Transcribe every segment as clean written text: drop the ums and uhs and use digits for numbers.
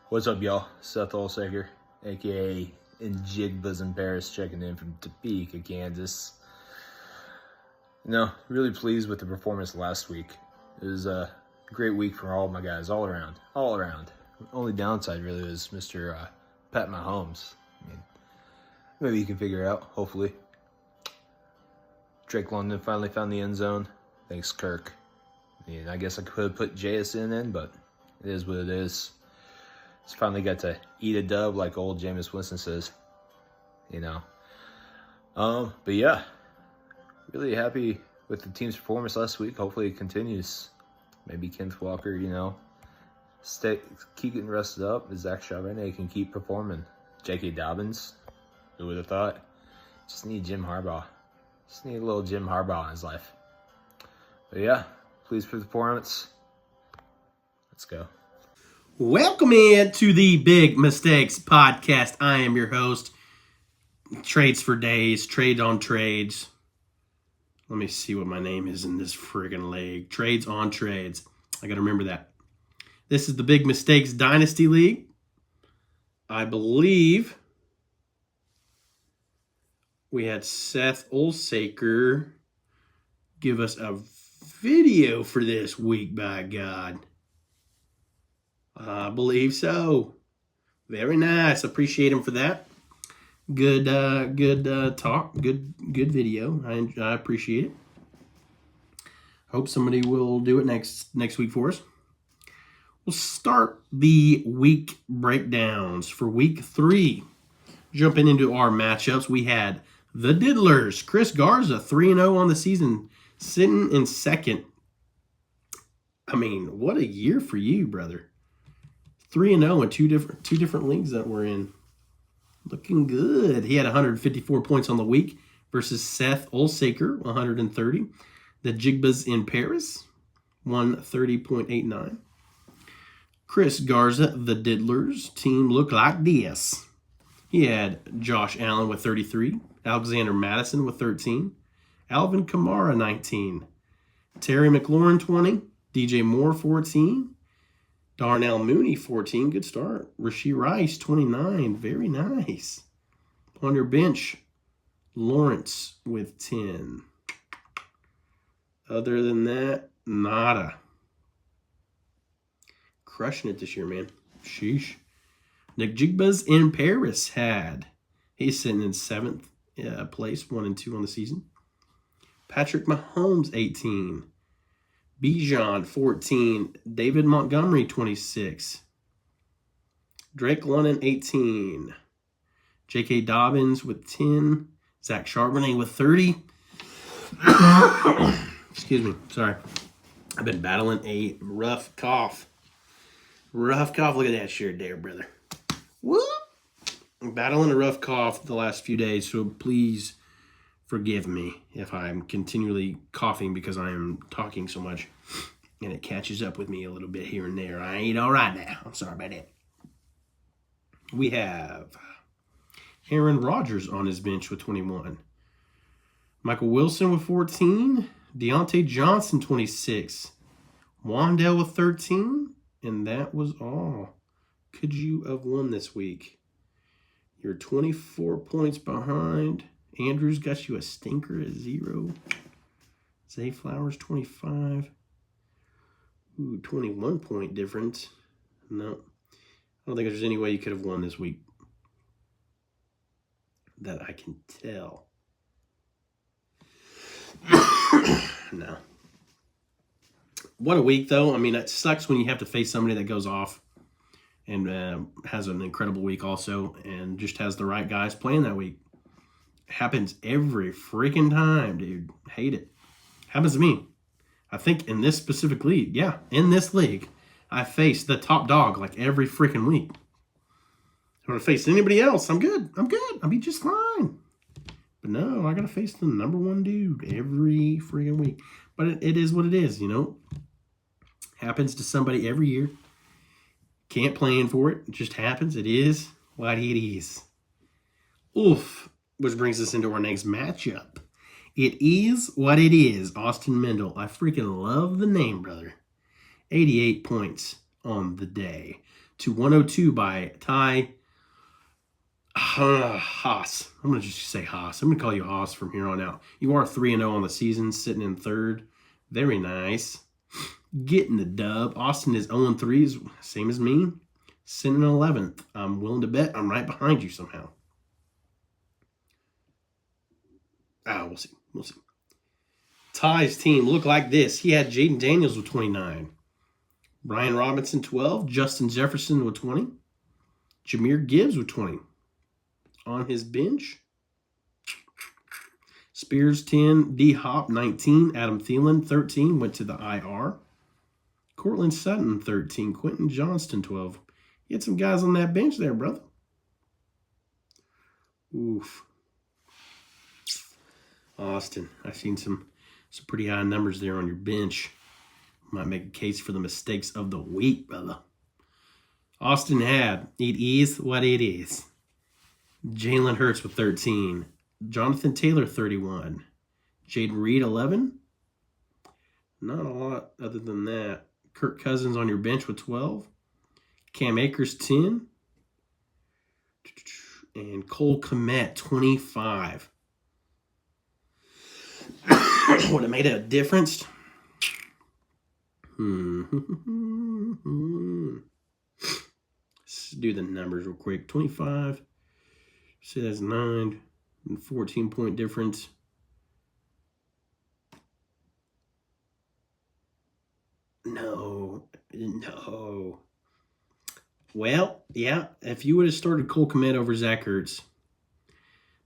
What's up, y'all? Seth Ulsaker, aka in Jigbas in Paris, checking in from Topeka, Kansas. Really pleased with the performance last week. It was a great week for all my guys, all around. Only downside really was Mr. Pat Mahomes. Maybe you can figure it out, hopefully. Drake London finally found the end zone. Thanks, Kirk. I guess I could have put JSN in, but it is what it is. Just finally got to eat a dub, like old Jameis Winston says. But yeah, really happy with the team's performance last week. Hopefully it continues. Maybe Kenneth Walker, keep getting rested up. Zach Charbonnet can keep performing. J.K. Dobbins, who would have thought? Just need Jim Harbaugh. Just need a little Jim Harbaugh in his life. But yeah, pleased for the performance. Let's go. Welcome in to the Big Mistakes Podcast. I am your host. Trades for days, trades on trades. Let me see what my name is in this friggin' league. Trades on trades. I got to remember that. This is the Big Mistakes Dynasty League. I believe we had Seth Ulsaker give us a video for this week, by God. I believe so. Very nice. Appreciate him for that. Good talk. Good video. I appreciate it. Hope somebody will do it next week for us. We'll start the week breakdowns for week 3. Jumping into our matchups, we had the Diddlers. Chris Garza, 3-0 on the season, sitting in second. What a year for you, brother. 3-0 in two different leagues that we're in. Looking good. He had 154 points on the week versus Seth Ulsaker, 130. The Jigbas in Paris, 130.89. Chris Garza, the Diddlers team looked like this. He had Josh Allen with 33, Alexander Madison with 13, Alvin Kamara 19, Terry McLaurin 20, DJ Moore 14, Darnell Mooney, 14. Good start. Rashee Rice, 29. Very nice. On your bench, Lawrence with 10. Other than that, nada. Crushing it this year, man. Sheesh. Nick Jigbas in Paris he's sitting in 7th place, 1-2 on the season. Patrick Mahomes, 18. Bijan, 14. David Montgomery, 26. Drake London, 18. J.K. Dobbins with 10. Zach Charbonnet with 30. Excuse me. Sorry. I've been battling a rough cough. Look at that shirt there, brother. Whoop. I'm battling a rough cough the last few days, so please forgive me if I'm continually coughing because I am talking so much and it catches up with me a little bit here and there. I ain't all right now. I'm sorry about that. We have Aaron Rodgers on his bench with 21. Michael Wilson with 14. Deontay Johnson, 26. Wandell with 13. And that was all. Could you have won this week? You're 24 points behind. Andrews got you a stinker at 0. Zay Flowers, 25. 21 point difference. No. I don't think there's any way you could have won this week. That I can tell. No. What a week, though. It sucks when you have to face somebody that goes off and has an incredible week also and just has the right guys playing that week. Happens every freaking time, dude. Hate it. Happens to me. I think in this specific league, in this league, I face the top dog like every freaking week. If I face anybody else, I'm good. I'll be just fine. But no, I got to face the number one dude every freaking week. But it is what it is, Happens to somebody every year. Can't plan for it. It just happens. It is what it is. Oof. Which brings us into our next matchup. It is what it is. Austin Mendel. I freaking love the name, brother. 88 points on the day. to 102 by Ty Haas. I'm going to just say Haas. I'm going to call you Haas from here on out. You are 3-0 on the season, sitting in third. Very nice. Getting the dub. Austin is 0-3, same as me. Sitting in 11th. I'm willing to bet I'm right behind you somehow. We'll see. We'll see. Ty's team looked like this. He had Jaden Daniels with 29. Brian Robinson, 12. Justin Jefferson with 20. Jahmyr Gibbs with 20. On his bench, Spears, 10. D-Hop, 19. Adam Thielen, 13. Went to the IR. Cortland Sutton, 13. Quentin Johnston, 12. You had some guys on that bench there, brother. Oof. Austin, I've seen some pretty high numbers there on your bench. Might make a case for the mistakes of the week, brother. Austin had, it is what it is. Jalen Hurts with 13. Jonathan Taylor, 31. Jaden Reed, 11. Not a lot other than that. Kirk Cousins on your bench with 12. Cam Akers, 10. And Cole Kmet, 25. Would have made a difference. Let's do the numbers real quick. 25. See, that's 9 and 14-point difference. No. Well, yeah, if you would have started Cole Kmet over Zach Ertz,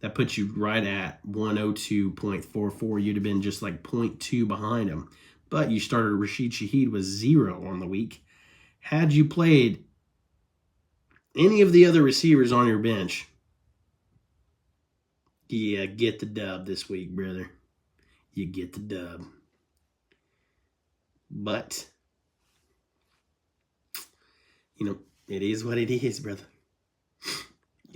that puts you right at 102.44. You'd have been just like 0.2 behind him. But you started Rashid Shaheed with 0 on the week. Had you played any of the other receivers on your bench, yeah, get the dub this week, brother. You get the dub. But, it is what it is, brother.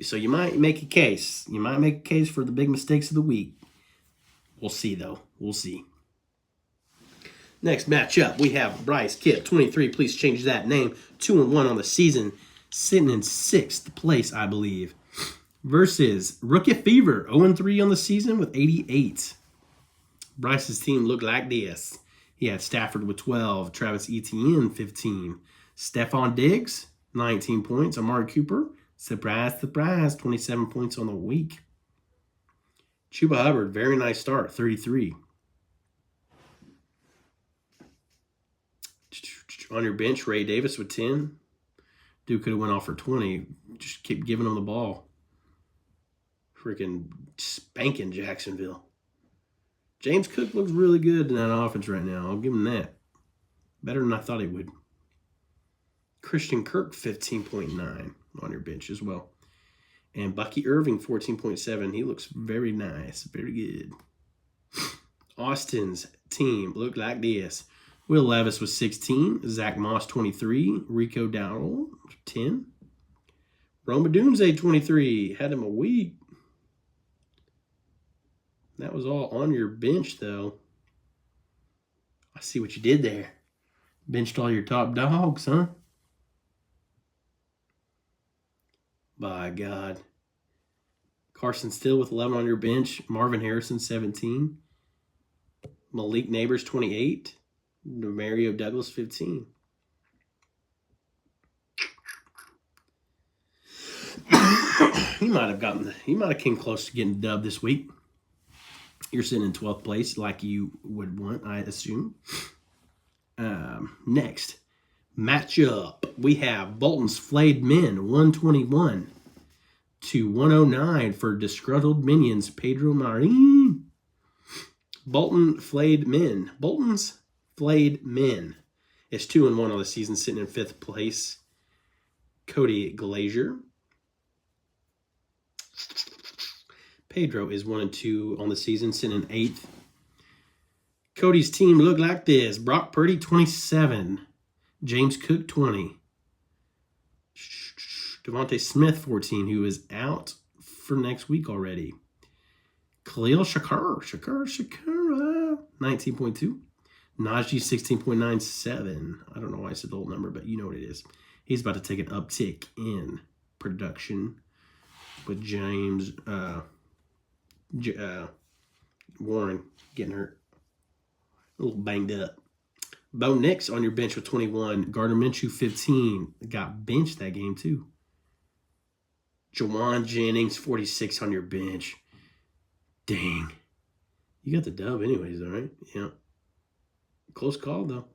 So you might make a case. You might make a case for the big mistakes of the week. We'll see, though. We'll see. Next matchup, we have Bryce Kip, 23. Please change that name. 2-1 on the season. Sitting in 6th place, I believe. Versus Rookie Fever, 0-3 on the season with 88. Bryce's team looked like this. He had Stafford with 12. Travis Etienne, 15. Stephon Diggs, 19 points. Amari Cooper, surprise, 27 points on the week. Chuba Hubbard, very nice start, 33. On your bench, Ray Davis with 10. Dude could have went off for 20. Just keep giving him the ball. Freaking spanking Jacksonville. James Cook looks really good in that offense right now. I'll give him that. Better than I thought he would. Christian Kirk, 15.9 on your bench as well. And Bucky Irving, 14.7. He looks very nice. Very good. Austin's team looked like this. Will Levis was 16. Zach Moss, 23. Rico Dowdle, 10. Roma Doomsday, 23. Had him a week. That was all on your bench, though. I see what you did there. Benched all your top dogs, huh? By God. Carson Still with 11 on your bench. Marvin Harrison, 17. Malik Neighbors, 28. Mario Douglas, 15. He might have came close to getting dubbed this week. You're sitting in 12th place like you would want, I assume. Next matchup, we have Bolton's Flayed Men, 121 to 109 for Disgruntled Minions, Pedro Marin. Bolton's Flayed Men is 2-1 on the season, sitting in 5th place. Cody Glazier. Pedro is 1-2 on the season, sitting in 8th. Cody's team looked like this. Brock Purdy, 27. James Cook, 20. Devontae Smith, 14, who is out for next week already. Khalil Shakir, 19.2. Najee, 16.97. I don't know why I said the whole number, but you know what it is. He's about to take an uptick in production with James Warren getting hurt. A little banged up. Bo Nix on your bench with 21. Gardner Minshew, 15. Got benched that game, too. Jawan Jennings, 46 on your bench. Dang. You got the dub anyways, all right? Yeah. Close call, though.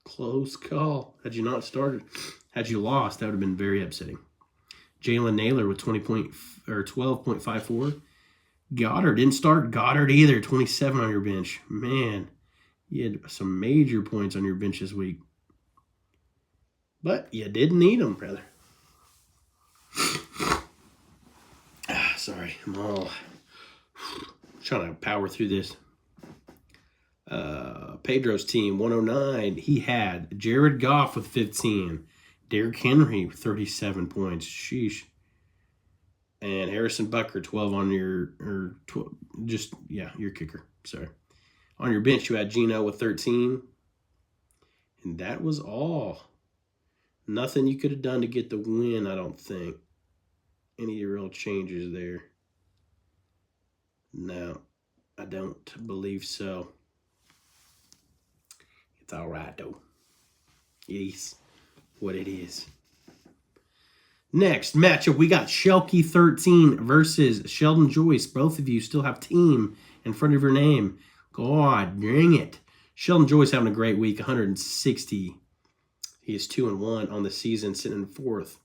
Close call. Had you not started, had you lost, that would have been very upsetting. Jalen Naylor with 12.54. Goddard didn't start Goddard either. 27 on your bench. Man, you had some major points on your bench this week. But you didn't need them, brother. Sorry, I'm all trying to power through this. Pedro's team, 109. He had Jared Goff with 15. Derrick Henry with 37 points. Sheesh. And Harrison Butker, 12 on your kicker. Sorry. On your bench, you had Geno with 13. And that was all. Nothing you could have done to get the win, I don't think. Any real changes there? No, I don't believe so. It's all right, though. It is what it is. Next matchup, we got Shelky 13 versus Sheldon Joyce. Both of you still have team in front of your name. God dang it. Sheldon Joyce having a great week, 160. He is 2-1 on the season, sitting in fourth.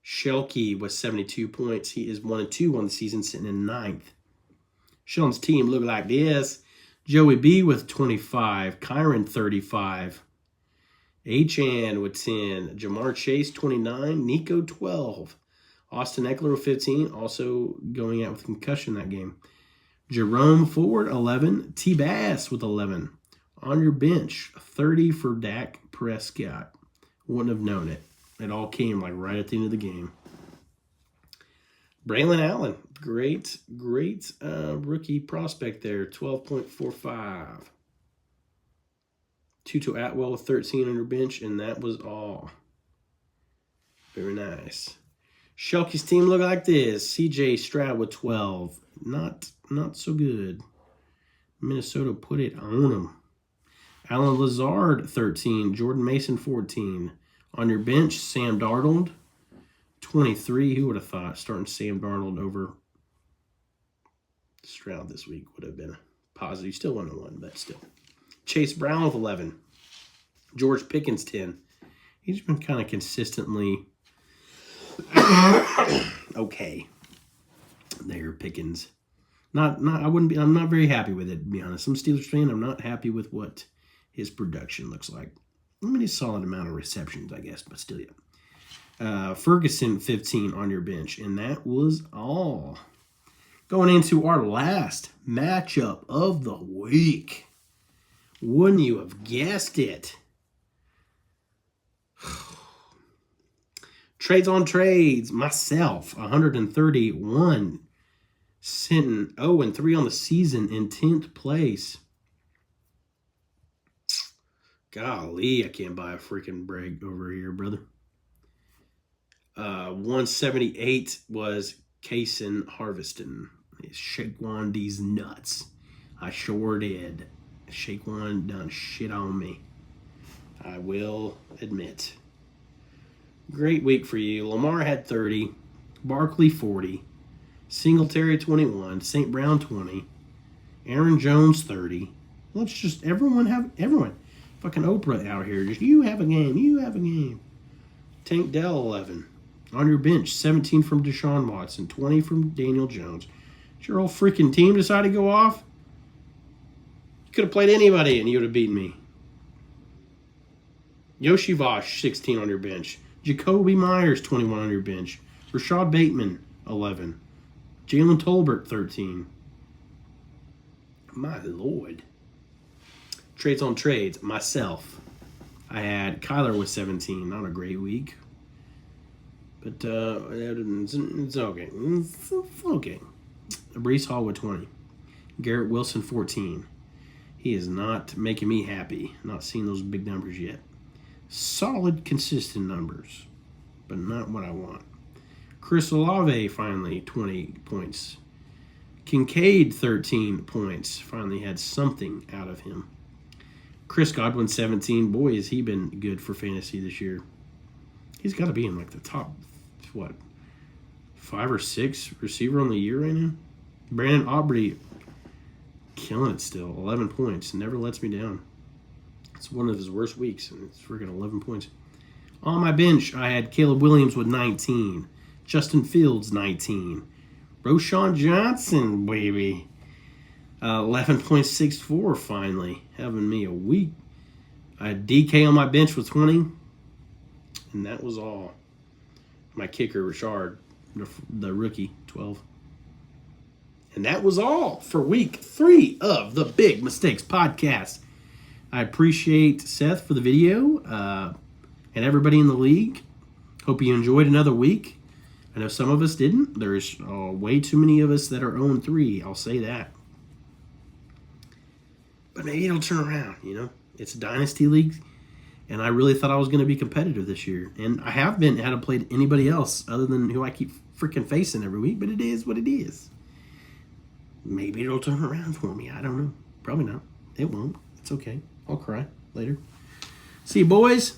Shelky was 72 points. He is 1-2 on the season, sitting in ninth. Sheldon's team look like this. Joey B with 25. Kyron 35. Achan with 10. Jamar Chase 29. Nico 12. Austin Eckler with 15. Also going out with concussion that game. Jerome Ford 11. T-Bass with 11. On your bench, 30 for Dak Prescott. Wouldn't have known it. It all came like right at the end of the game. Braylon Allen, great rookie prospect there, 12.45. Tutu Atwell with 13 on your bench, and that was all. Very nice. Shelky's team look like this. CJ Stroud with 12. Not so good. Minnesota put it on him. Alan Lazard, 13. Jordan Mason, 14. On your bench, Sam Darnold, 23. Who would have thought starting Sam Darnold over Stroud this week would have been a positive. Still 1-1, but still. Chase Brown with 11. George Pickens, 10. He's been kind of consistently okay. There, Pickens. I'm not very happy with it, to be honest. I'm a Steelers fan. I'm not happy with what his production looks like. I mean, a solid amount of receptions, I guess, but still, yeah. Ferguson, 15 on your bench, and that was all. Going into our last matchup of the week. Wouldn't you have guessed it? Trades on trades. Myself, 131. Sitting 0-3 on the season in 10th place. Golly, I can't buy a freaking break over here, brother. 178 was Kaysen Harveston. Shaquan these nuts. I sure did. Shaquan done shit on me. I will admit. Great week for you. Lamar had 30. Barkley 40. Singletary 21. St. Brown 20. Aaron Jones 30. Let's just everyone. Fucking Oprah out here. Just you have a game. Tank Dell 11. On your bench, 17 from Deshaun Watson, 20 from Daniel Jones. Did your whole freaking team decide to go off? You could have played anybody and you would have beaten me. Yoshi Vosh, 16 on your bench. Jacoby Myers, 21 on your bench. Rashad Bateman, 11. Jalen Tolbert, 13. My Lord. Trades on trades. Myself. I had Kyler with 17. Not a great week. But it's okay. It's okay. Breece Hall with 20. Garrett Wilson, 14. He is not making me happy. Not seeing those big numbers yet. Solid, consistent numbers, but not what I want. Chris Olave, finally, 20 points. Kincaid, 13 points. Finally had something out of him. Chris Godwin, 17. Boy, has he been good for fantasy this year. He's got to be in like the top, 5 or 6 receiver on the year right now? Brandon Aubrey, killing it still. 11 points. Never lets me down. It's one of his worst weeks, and it's freaking 11 points. On my bench, I had Caleb Williams with 19. Justin Fields, 19. Roshan Johnson, baby. 11.64 finally. Having me a week. I had DK on my bench with 20. And that was all. My kicker, Richard, the rookie, 12. And that was all for week 3 of the Big Mistakes podcast. I appreciate Seth for the video and everybody in the league. Hope you enjoyed another week. I know some of us didn't. There's way too many of us that are 0-3. I'll say that. But maybe it'll turn around, you know. It's a dynasty league, and I really thought I was going to be competitive this year. And I haven't played anybody else other than who I keep freaking facing every week, but it is what it is. Maybe it'll turn around for me. I don't know. Probably not. It won't. It's okay. I'll cry later. See you, boys.